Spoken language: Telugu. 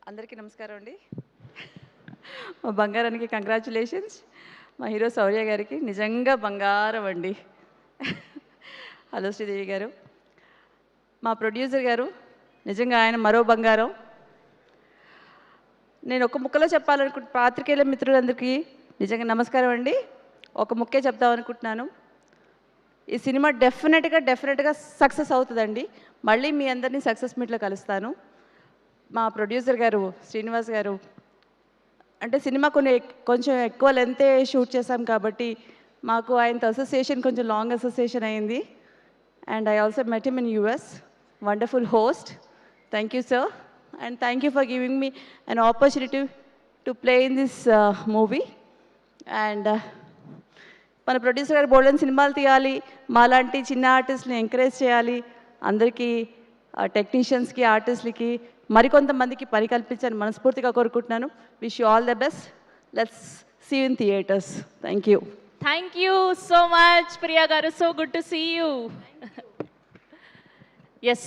అందరికీ నమస్కారం అండి. మా బంగారానికి కంగ్రాచ్యులేషన్స్. మా హీరో శౌర్య గారికి నిజంగా బంగారం అండి. హలో శ్రీదేవి గారు. మా ప్రొడ్యూసర్ గారు నిజంగా ఆయన మరో బంగారం. నేను ఒక ముక్కలో పాత్రికేయుల మిత్రులందరికీ నిజంగా నమస్కారం అండి. ఒక ముక్కే చెప్దాం అనుకుంటున్నాను. ఈ సినిమా డెఫినెట్గా సక్సెస్ అవుతుందండి. మళ్ళీ మీ అందరినీ సక్సెస్ మీట్లో కలుస్తాను. మా ప్రొడ్యూసర్ గారు శ్రీనివాస్ గారు అంటే సినిమా కొంచెం ఎక్కువ లెంతే షూట్ చేశాం కాబట్టి మాకు ఆయనతో అసోసియేషన్ కొంచెం లాంగ్ అసోసియేషన్ అయింది. And I also met him in US. Wonderful host. Thank you sir. And thank you for giving me an opportunity to play in this movie. And మన ప్రొడ్యూసర్ గారు బోల్డెన్ సినిమాలు తీయాలి, మాలాంటి చిన్న ఆర్టిస్ట్ని ఎంకరేజ్ చేయాలి, అందరికీ టెక్నీషియన్స్కి ఆర్టిస్ట్లకి మరికొంతమందికి పని కల్పించాలని మనస్ఫూర్తిగా కోరుకుంటున్నాను. Wish you all the best. Let's see you in theatres. Thank you. Thank you so much, Priya garu. So good to see you. Yes.